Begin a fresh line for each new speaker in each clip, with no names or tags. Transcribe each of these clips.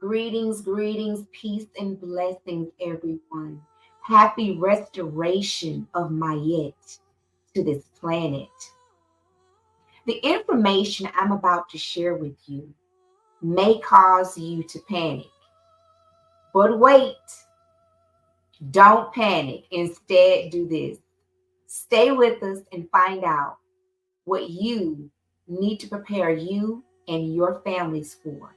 Greetings, peace and blessings, everyone. Happy restoration of Mayet to this planet. The information I'm about to share with you may cause you to panic. But wait, don't panic. Instead, do this. Stay with us and find out what you need to prepare you and your families for.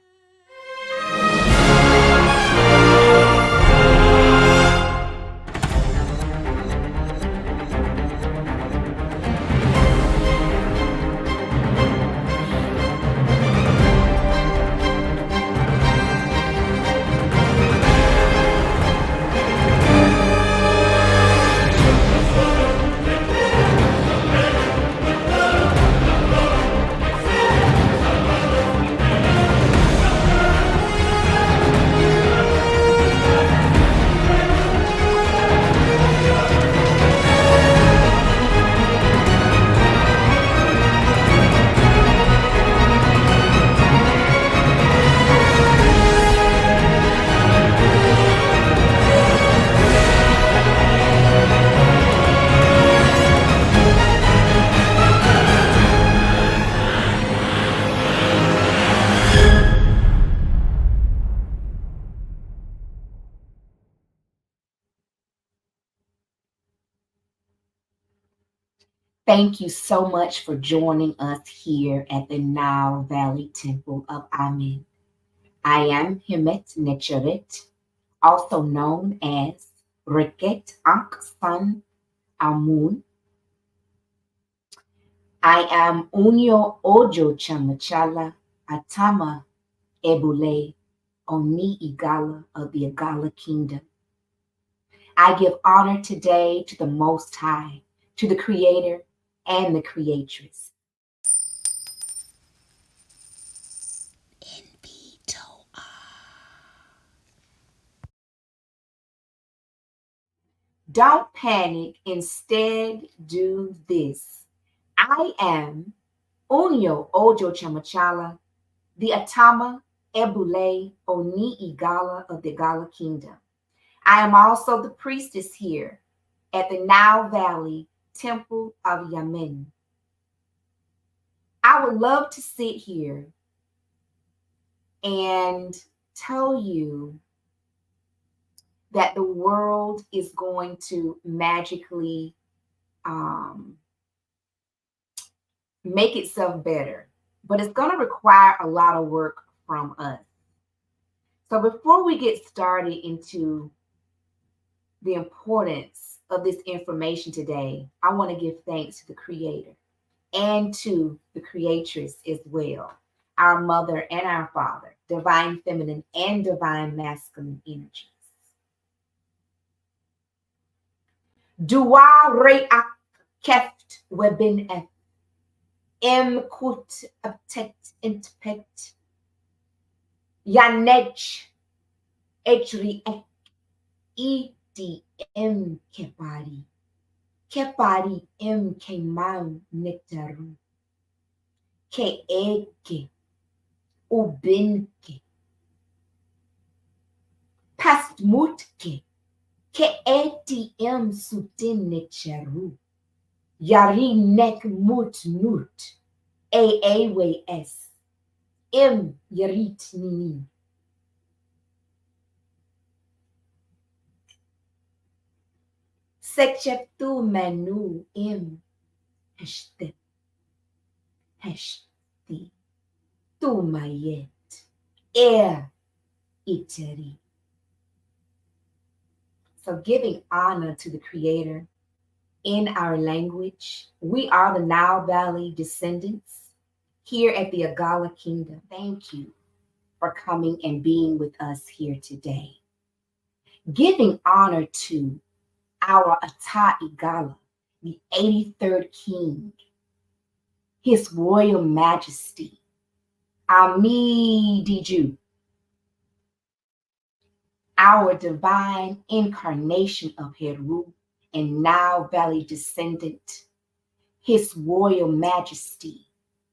Thank you so much for joining us here at the Nile Valley Temple of Amen. I am Himet Necheret, also known as Reket Ankh San Amun. I am Unyo Ojo Chamachala Atama Ebule Oni Igala of the Igala Kingdom. I give honor today to the Most High, to the Creator and the Creatress. Don't panic, instead do this. I am Unyo Ojo Chamachala, the Atama Ebule Oni Igala of the Igala Kingdom. I am also the priestess here at the Nile Valley Temple of Amen. I would love to sit here and tell you that the world is going to magically make itself better, but it's going to require a lot of work from us. So before we get started into the importance of this information today, I want to give thanks to the Creator and to the Creatress as well, our Mother and our Father, Divine Feminine and Divine Masculine energies. Dua re'ak keft webin et em kut aptet intpet yanech etri ek iti em kepari em kemau Neteru ke eke ubinke past mutke ke ATM sutin Neteru yari nek mut nut AAWS M yarit nini. Sekcheptu manu im heshte heshti tu mayet iteri. So giving honor to the Creator in our language, we are the Nile Valley descendants here at the Igala Kingdom. Thank you for coming and being with us here today. Giving honor to our Ata Igala, the 83rd King, His Royal Majesty, Amidiju, our divine incarnation of Heru and Nile Valley descendant, His Royal Majesty,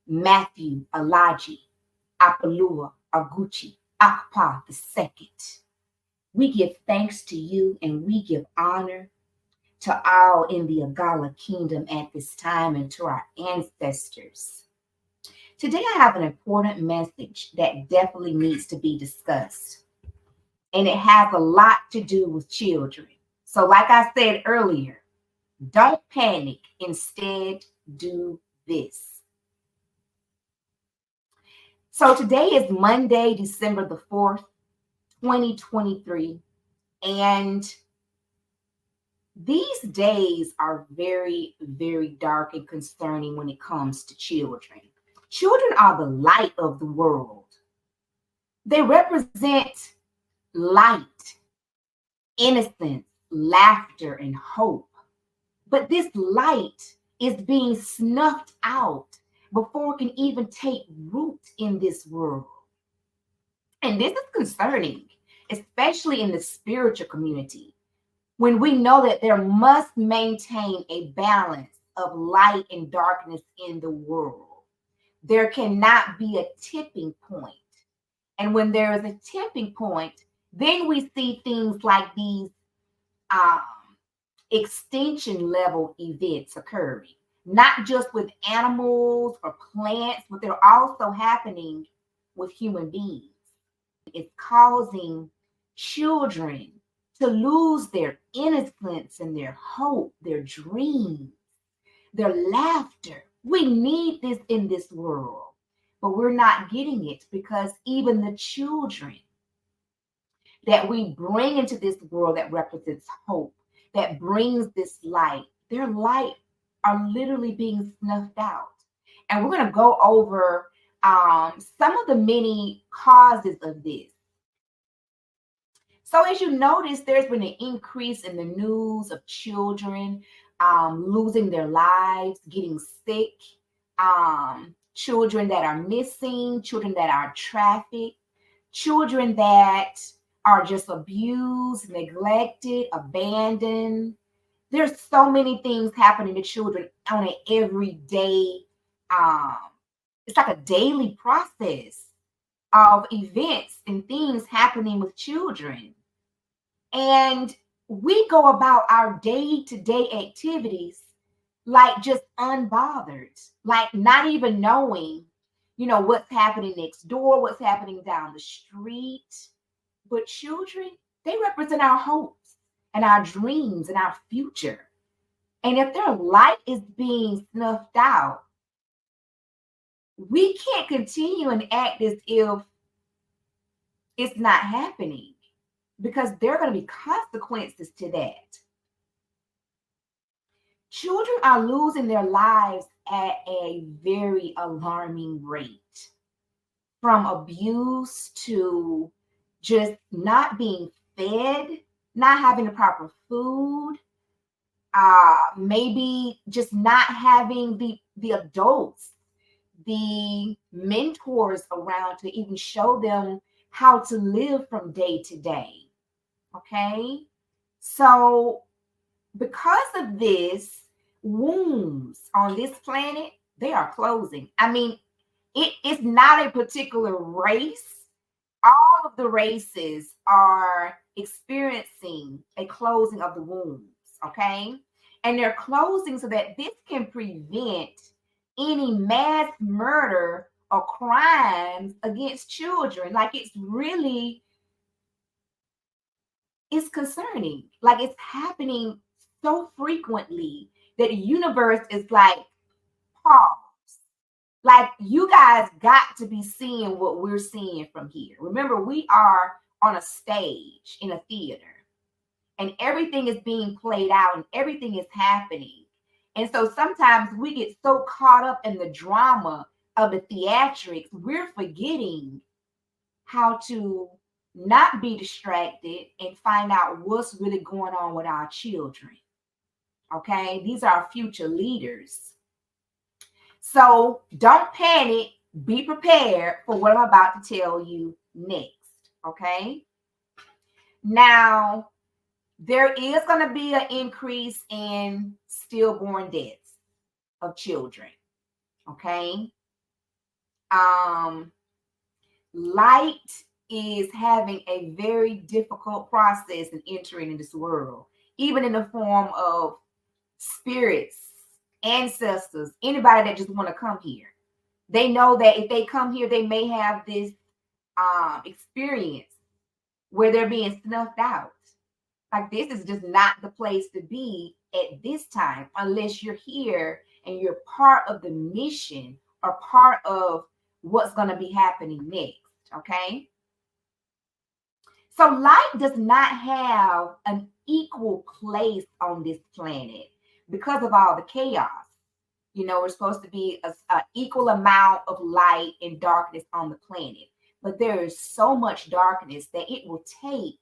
Matthew Alaji, Apalua Aguchi, Akpa the second. We give thanks to you and we give honor to all in the Agala kingdom at this time and to our ancestors. Today, I have an important message that definitely needs to be discussed, and it has a lot to do with children. So, like I said earlier, don't panic. Instead, do this. So, today is Monday, December the 4th, 2023, and these days are very, very dark and concerning when it comes to children. Children are the light of the world. They represent light, innocence, laughter, and hope. But this light is being snuffed out before it can even take root in this world. And this is concerning, especially in the spiritual community, when we know that there must maintain a balance of light and darkness in the world. There cannot be a tipping point. And when there is a tipping point, then we see things like these um, extinction level events occurring, not just with animals or plants, but they're also happening with human beings. It's causing children to lose their innocence and their hope, their dreams, their laughter. We need this in this world, but we're not getting it because even the children that we bring into this world that represents hope, that brings this light, their light are literally being snuffed out. And we're going to go over some of the many causes of this. So as you notice, there's been an increase in the news of children losing their lives, getting sick, children that are missing, children that are trafficked, children that are just abused, neglected, abandoned. There's so many things happening to children on an everyday, um, it's like a daily process of events and things happening with children. And we go about our day-to-day activities like just unbothered, like not even knowing, what's happening next door, what's happening down the street. But children, they represent our hopes and our dreams and our future. And if their light is being snuffed out, we can't continue and act as if it's not happening, because there are going to be consequences to that. Children are losing their lives at a very alarming rate, from abuse to just not being fed, not having the proper food, maybe just not having the adults, the mentors around to even show them how to live from day to day. Okay, so because of this, wombs on this planet, they are closing. I mean, it's not a particular race. All of the races are experiencing a closing of the wombs, okay? And they're closing so that this can prevent any mass murder or crimes against children. Like, it's concerning. Like, it's happening so frequently that the universe is like, pause. Like, you guys got to be seeing what we're seeing from here. Remember, we are on a stage in a theater, and everything is being played out and everything is happening. And so sometimes we get so caught up in the drama of the theatrics, we're forgetting how to not be distracted and find out what's really going on with our children. Okay, these are our future leaders. So don't panic. Be prepared for what I'm about to tell you next. Okay. Now, there is going to be an increase in stillborn deaths of children. Okay. Light is having a very difficult process in entering in this world, even in the form of spirits, ancestors, anybody that just want to come here. They know that if they come here, they may have this experience where they're being snuffed out. Like, this is just not the place to be at this time unless you're here and you're part of the mission or part of what's going to be happening next. Okay. So light does not have an equal place on this planet because of all the chaos. You know, we're supposed to be an equal amount of light and darkness on the planet. But there is so much darkness that it will take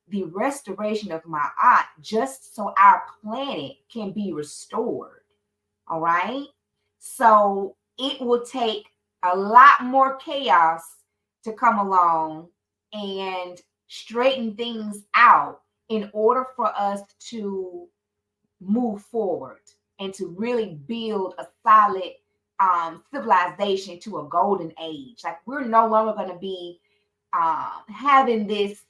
the restoration of Ma'at just so our planet can be restored. All right. So it will take a lot more chaos to come along and straighten things out in order for us to move forward and to really build a solid civilization to a golden age. Like, we're no longer going to be having this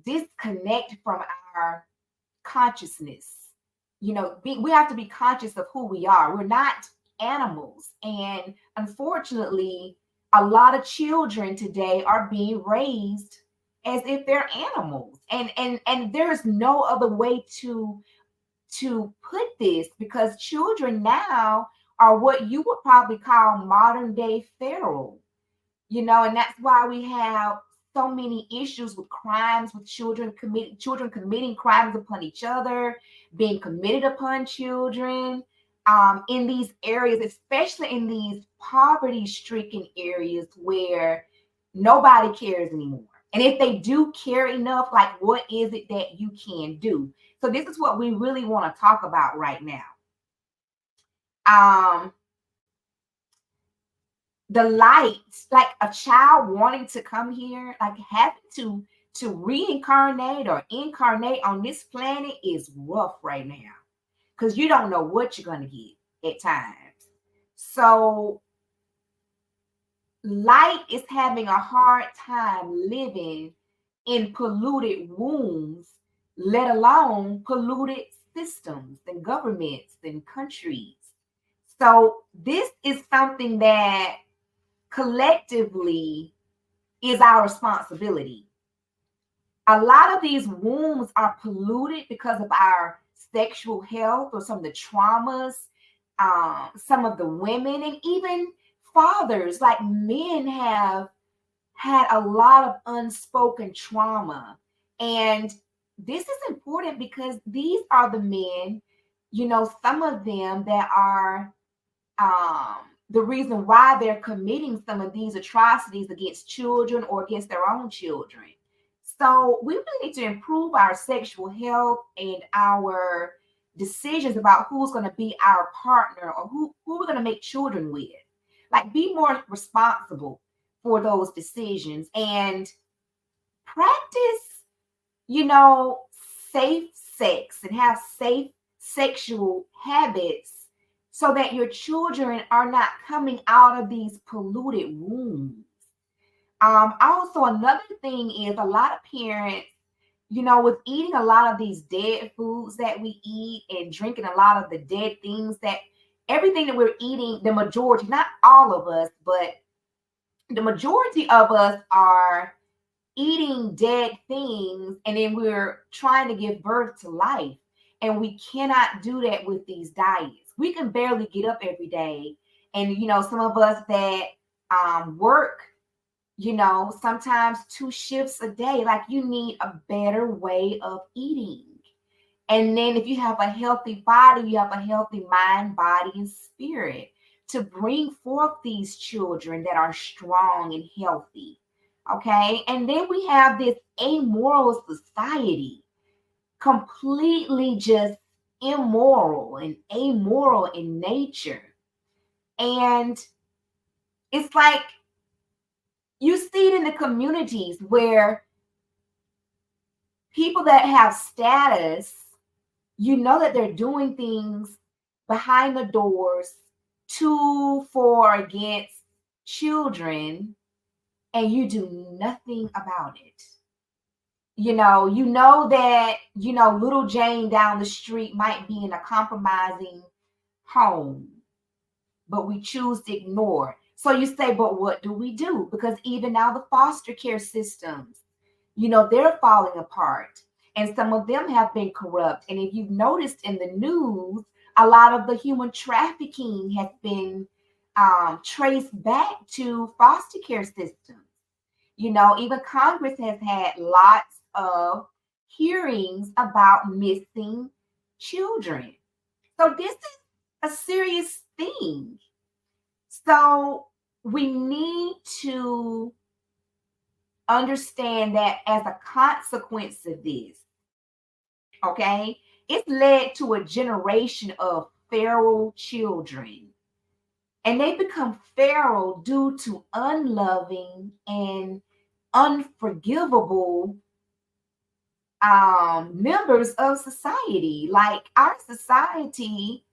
disconnect from our consciousness. You know, we have to be conscious of who we are. We're not animals. And unfortunately, a lot of children today are being raised as if they're animals. And there's no other way to put this, because children now are what you would probably call modern day feral. You know, and that's why we have so many issues with crimes, with children committing crimes upon each other, being committed upon children in these areas, especially in these poverty-stricken areas where nobody cares anymore. And if they do care enough, like, what is it that you can do? So this is what we really want to talk about right now. The light, like a child wanting to come here, like having to reincarnate or incarnate on this planet is rough right now, because you don't know what you're going to get at times. So light is having a hard time living in polluted wombs, let alone polluted systems and governments and countries. So this is something that collectively is our responsibility. A lot of these wombs are polluted because of our sexual health or some of the traumas, some of the women and even fathers, like men, have had a lot of unspoken trauma. And this is important because these are the men, you know, some of them that are the reason why they're committing some of these atrocities against children or against their own children. So we really need to improve our sexual health and our decisions about who's going to be our partner or who we're going to make children with. Like, be more responsible for those decisions and practice, you know, safe sex and have safe sexual habits so that your children are not coming out of these polluted wombs. Also, another thing is a lot of parents, you know, with eating a lot of these dead foods that we eat and drinking a lot of the dead things, that everything that we're eating, the majority, not all of us, but the majority of us are eating dead things, and then we're trying to give birth to life. And we cannot do that with these diets. We can barely get up every day. And, you know, some of us that work, you know, sometimes 2 shifts a day, like, you need a better way of eating. And then if you have a healthy body, you have a healthy mind, body, and spirit to bring forth these children that are strong and healthy. Okay. And then we have this amoral society, completely just immoral and amoral in nature. And it's like you see it in the communities where people that have status, you know that they're doing things behind the doors to, for, against children. and you do nothing about it. You know that, little Jane down the street might be in a compromising home, but we choose to ignore. So you say, but what do we do? Because even now the foster care systems, they're falling apart, and some of them have been corrupt. And if you've noticed in the news, a lot of the human trafficking has been traced back to foster care systems. Even Congress has had lots of hearings about missing children. So this is a serious thing. So we need to understand that as a consequence of this, okay, it's led to a generation of feral children. And they become feral due to unloving and unforgivable members of society. Like our society,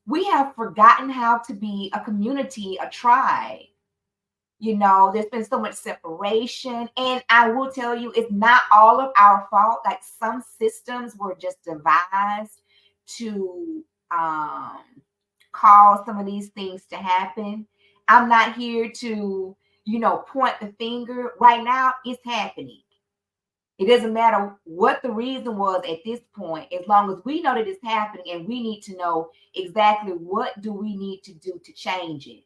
we have forgotten how to be a community, a tribe. There's been so much separation. And I will tell you, it's not all of our fault. Like some systems were just devised to cause some of these things to happen. I'm not here to, point the finger. Right now, it's happening. It doesn't matter what the reason was at this point, as long as we know that it's happening, and we need to know exactly what do we need to do to change it.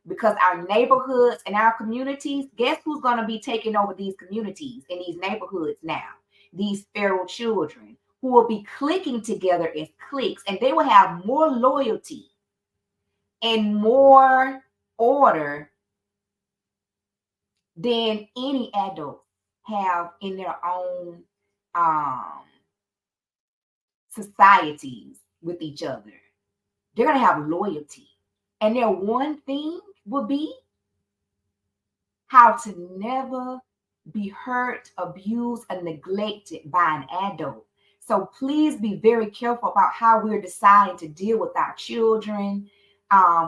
Because our neighborhoods and our communities, guess who's going to be taking over these communities and these neighborhoods now? These feral children who will be clicking together as cliques, and they will have more loyalty and more order than any adult have in their own societies with each other. They're going to have loyalty. And their one thing will be how to never be hurt, abused, or neglected by an adult. So please be very careful about how we're deciding to deal with our children,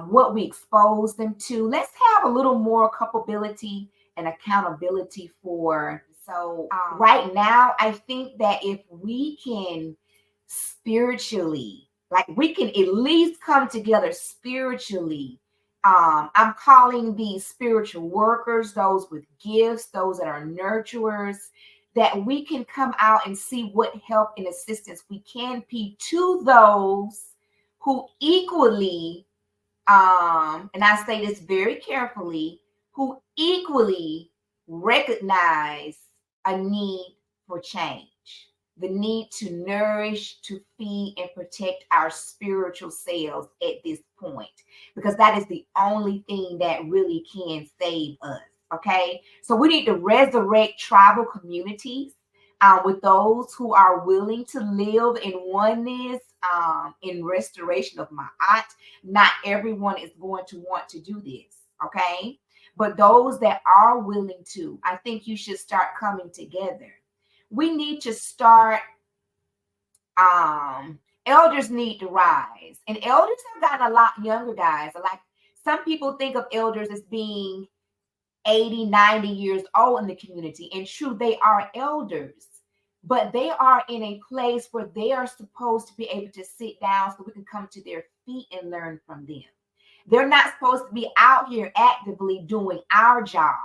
what we expose them to. Let's have a little more culpability and accountability for. So right now, I think that if we can spiritually, like we can at least come together spiritually. I'm calling these spiritual workers, those with gifts, those that are nurturers, that we can come out and see what help and assistance we can be to those who equally, and I say this very carefully, who equally recognize a need for change, the need to nourish, to feed, and protect our spiritual selves at this point, because that is the only thing that really can save us. Okay, so we need to resurrect tribal communities with those who are willing to live in oneness, in restoration of my aunt. Not everyone is going to want to do this, okay? But those that are willing to, I think you should start coming together. We need to start, elders need to rise. And elders have gotten a lot younger, guys. Like some people think of elders as being 80, 90 years old in the community. And true, they are elders, but they are in a place where they are supposed to be able to sit down so we can come to their feet and learn from them. They're not supposed to be out here actively doing our jobs.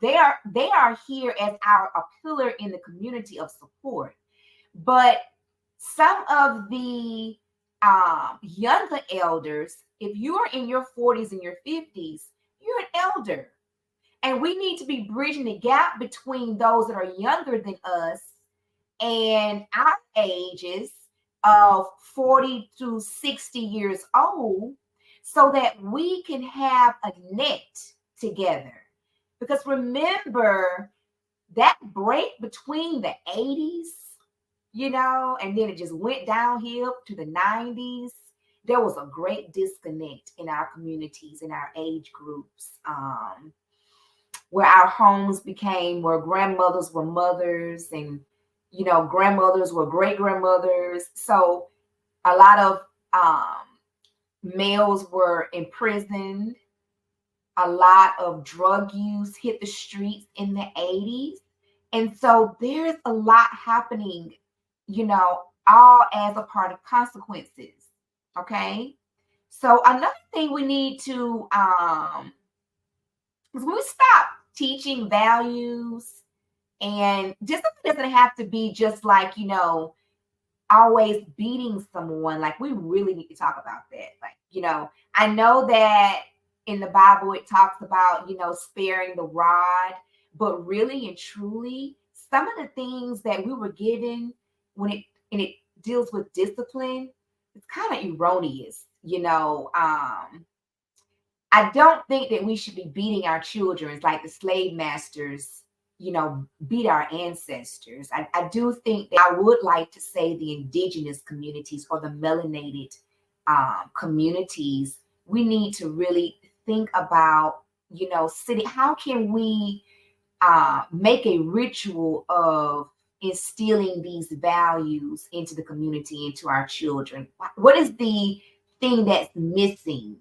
They are here as a pillar in the community of support. But some of the younger elders, if you're in your 40s and your 50s, you're an elder. And we need to be bridging the gap between those that are younger than us and our ages of 40 to 60 years old, so that we can have a net together. Because remember that break between the 80s, and then it just went downhill to the 90s. There was a great disconnect in our communities, in our age groups, where our homes became where grandmothers were mothers, and grandmothers were great grandmothers. So a lot of males were imprisoned, A lot of drug use hit the streets in the 80s. And so there's a lot happening, all as a part of consequences. Okay. So another thing we need to is when we stop teaching values, and discipline doesn't have to be just like, always beating someone. Like, we really need to talk about that. Like, I know that in the Bible it talks about, sparing the rod, but really and truly, some of the things that we were given when it deals with discipline, it's kind of erroneous. I don't think that we should be beating our children like the slave masters, beat our ancestors. I do think that I would like to say the indigenous communities or the melanated communities, we need to really think about, city. How can we make a ritual of instilling these values into the community, into our children? What is the thing that's missing?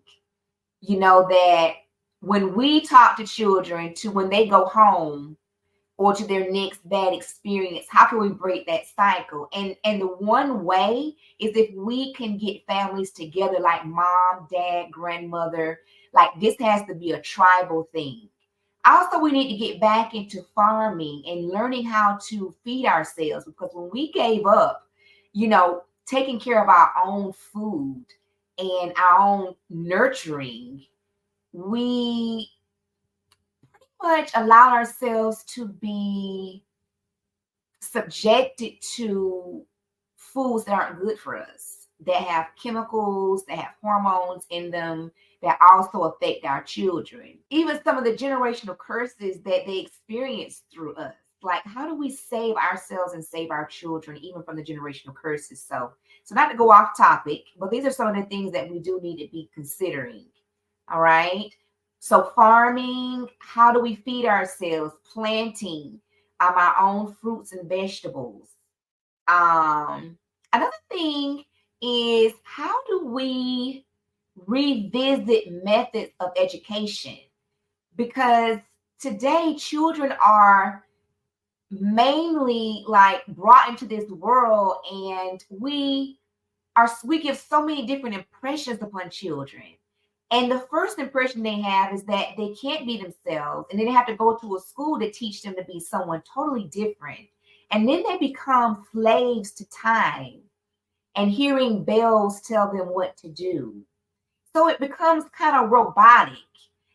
That when we talk to children, to when they go home or to their next bad experience, how can we break that cycle? And the one way is if we can get families together, like mom, dad, grandmother. Like, this has to be a tribal thing. Also, we need to get back into farming and learning how to feed ourselves, because when we gave up, taking care of our own food and our own nurturing, we pretty much allowed ourselves to be subjected to foods that aren't good for us, that have chemicals, that have hormones in them, that also affect our children. Even some of the generational curses that they experience through us. Like, how do we save ourselves and save our children, even from the generational curses? So not to go off topic, but these are some of the things that we do need to be considering. All right. So farming, how do we feed ourselves? Planting our own fruits and vegetables. Another thing is, how do we revisit methods of education? Because today children are mainly like brought into this world, and we give so many different impressions upon children. And the first impression they have is that they can't be themselves, and then they have to go to a school to teach them to be someone totally different. And then they become slaves to time and hearing bells tell them what to do. So it becomes kind of robotic.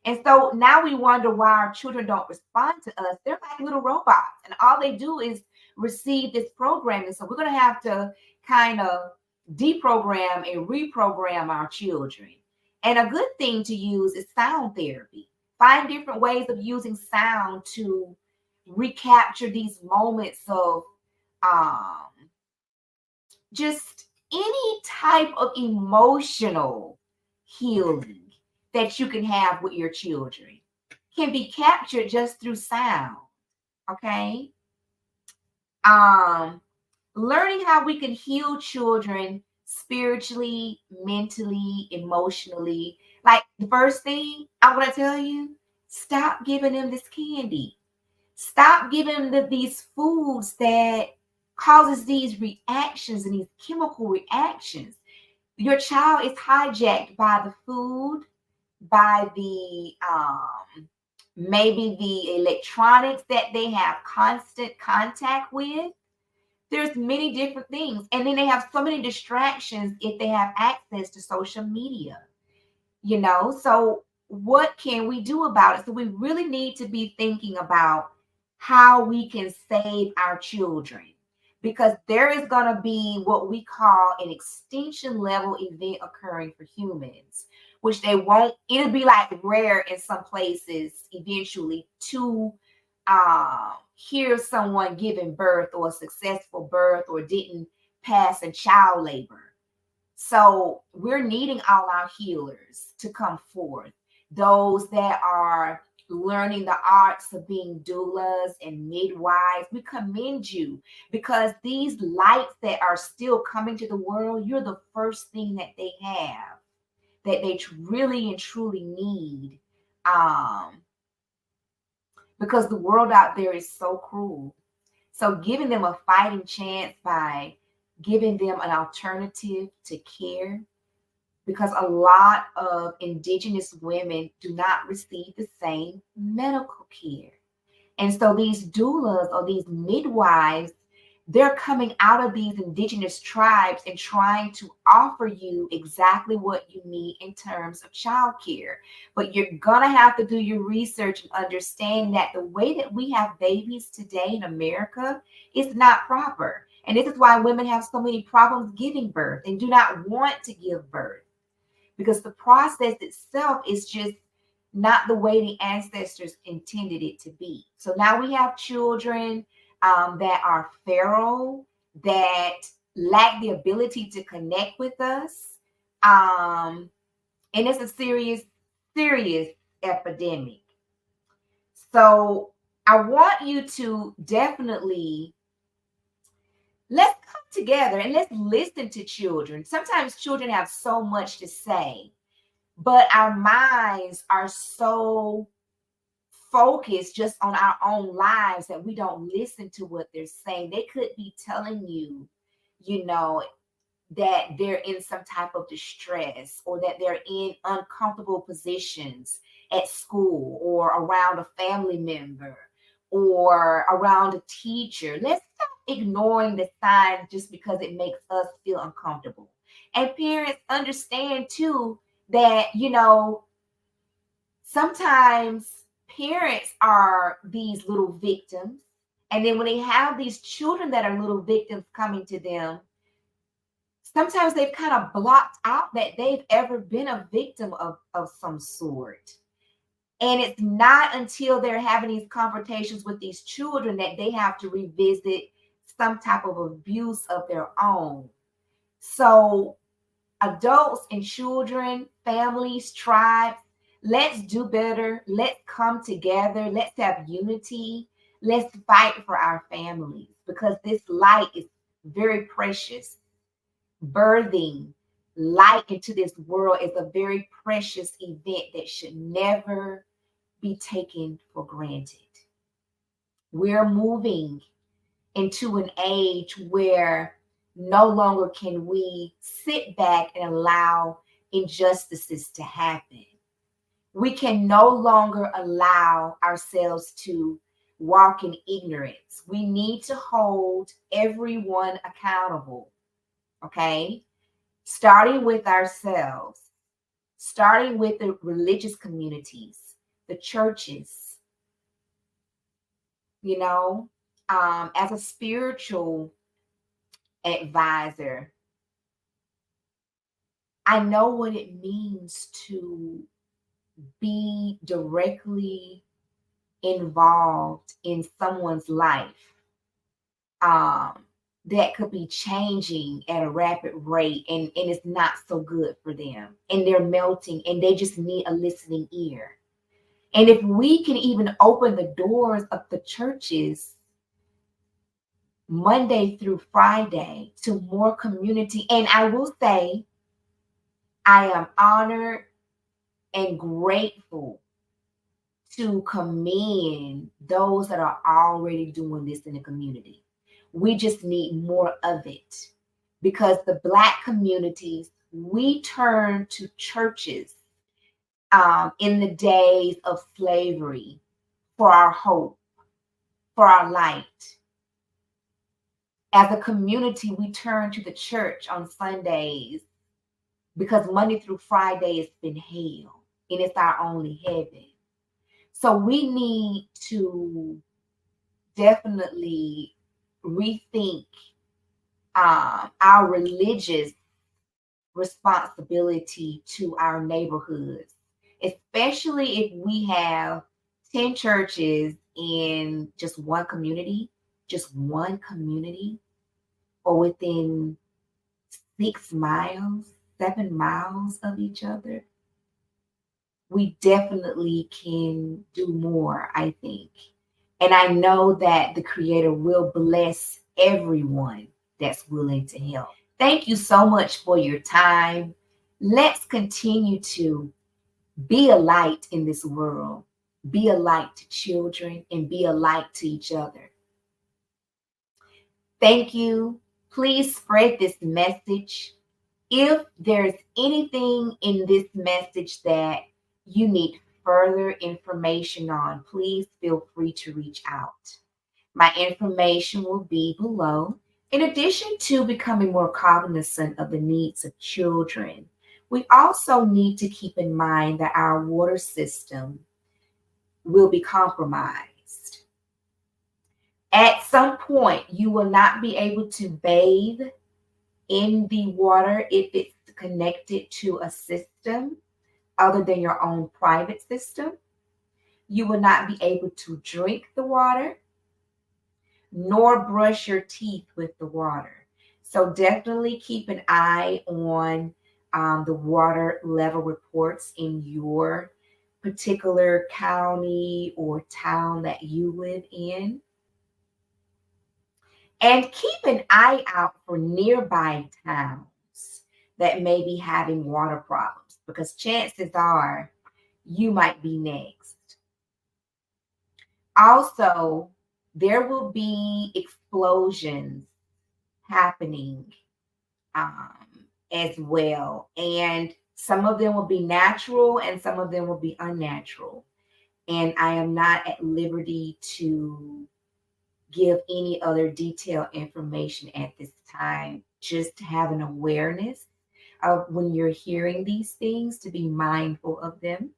And so now we wonder why our children don't respond to us. They're like little robots, and all they do is receive this programming. So we're going to have to kind of deprogram and reprogram our children. And a good thing to use is sound therapy. Find different ways of using sound to recapture these moments of um, just any type of emotional healing that you can have with your children can be captured just through sound. Okay. Learning how we can heal children spiritually, mentally, emotionally. Like, the first thing I want to tell you, stop giving them this candy. Stop giving them these foods that causes these reactions and these chemical reactions. Your child is hijacked by the food, by the maybe the electronics that they have constant contact with. There's many different things. And then they have so many distractions if they have access to social media, So what can we do about it? So we really need to be thinking about how we can save our children, because there is going to be what we call an extinction level event occurring for humans, which it'll be like rare in some places eventually to hear someone giving birth, or a successful birth, or didn't pass in child labor. So we're needing all our healers to come forth, those that are learning the arts of being doulas and midwives. We commend you, because these lights that are still coming to the world, you're the first thing that they have, that they really and truly need Because the world out there is so cruel. So giving them a fighting chance by giving them an alternative to care, because a lot of indigenous women do not receive the same medical care. And so these doulas or these midwives, they're coming out of these indigenous tribes and trying to offer you exactly what you need in terms of childcare. But you're going to have to do your research and understand that the way that we have babies today in America is not proper. And this is why women have so many problems giving birth and do not want to give birth, because the process itself is just not the way the ancestors intended it to be. So now we have children that are feral, that lack the ability to connect with us. And it's a serious, serious epidemic. So I want you to definitely, let's come together and let's listen to children. Sometimes children have so much to say, but our minds are so focused just on our own lives that we don't listen to what they're saying. They could be telling you, you know, that they're in some type of distress, or that they're in uncomfortable positions at school or around a family member or around a teacher. Let's stop ignoring the signs just because it makes us feel uncomfortable. And parents, understand too that, sometimes parents are these little victims. And then when they have these children that are little victims coming to them, sometimes they've kind of blocked out that they've ever been a victim of some sort. And it's not until they're having these confrontations with these children that they have to revisit some type of abuse of their own. So adults and children, families, tribes, let's do better. Let's come together. Let's have unity. Let's fight for our families, because this light is very precious. Birthing light into this world is a very precious event that should never be taken for granted. We're moving into an age where no longer can we sit back and allow injustices to happen. We can no longer allow ourselves to walk in ignorance. We need to hold everyone accountable, okay? Starting with ourselves, starting with the religious communities, the churches, as a spiritual advisor, I know what it means to be directly involved in someone's life that could be changing at a rapid rate, and it's not so good for them, and they're melting and they just need a listening ear. And if we can even open the doors of the churches Monday through Friday to more community, and I will say, I am honored and grateful to commend those that are already doing this in the community. We just need more of it, because the Black communities, we turn to churches in the days of slavery for our hope, for our light. As a community, we turn to the church on Sundays because Monday through Friday has been hell, and it's our only heaven. So we need to definitely rethink our religious responsibility to our neighborhoods, especially if we have 10 churches in just one community, or within 6 miles, 7 miles of each other. We definitely can do more, I think. And I know that the Creator will bless everyone that's willing to help. Thank you so much for your time. Let's continue to Be a light in this world. Be a light to children and be a light to each other. Thank you. Please spread this message. If there's anything in this message that you need further information on, please feel free to reach out. My information will be below. In addition to becoming more cognizant of the needs of children, we also need to keep in mind that our water system will be compromised. At some point, you will not be able to bathe in the water if it's connected to a system other than your own private system. You will not be able to drink the water nor brush your teeth with the water. So definitely keep an eye on the water level reports in your particular county or town that you live in. And keep an eye out for nearby towns that may be having water problems because chances are you might be next. Also, there will be explosions happening as well. And some of them will be natural and some of them will be unnatural. And I am not at liberty to give any other detailed information at this time. Just have an awareness of when you're hearing these things to be mindful of them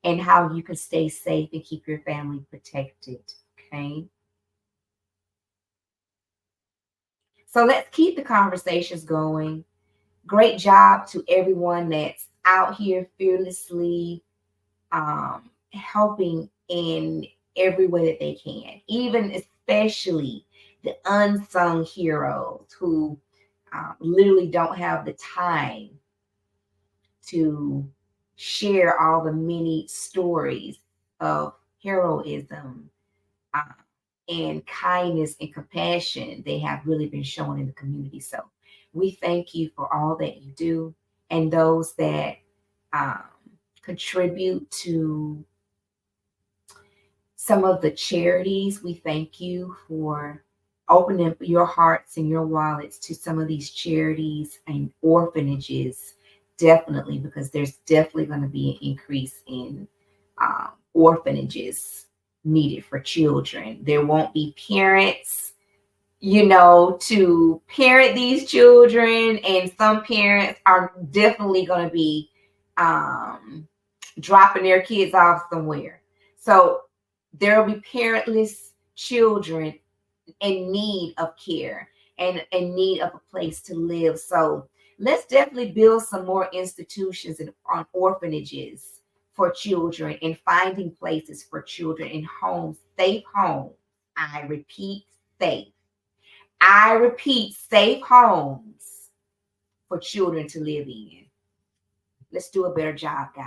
and how you can stay safe and keep your family protected. Okay. So let's keep the conversations going. Great job to everyone that's out here fearlessly helping in every way that they can, even especially the unsung heroes who literally don't have the time to share all the many stories of heroism uh, and kindness and compassion they have really been shown in the community. So we thank you for all that you do and those that um, contribute to some of the charities. We thank you for opening your hearts and your wallets to some of these charities and orphanages, definitely, because there's definitely going to be an increase in orphanages needed for children. There won't be parents, to parent these children, and some parents are definitely going to be dropping their kids off somewhere. So there will be parentless children in need of care and in need of a place to live. So let's definitely build some more institutions and on orphanages for children and finding places for children in homes, safe homes. I repeat, safe. I repeat, safe homes for children to live in. Let's do a better job, guys.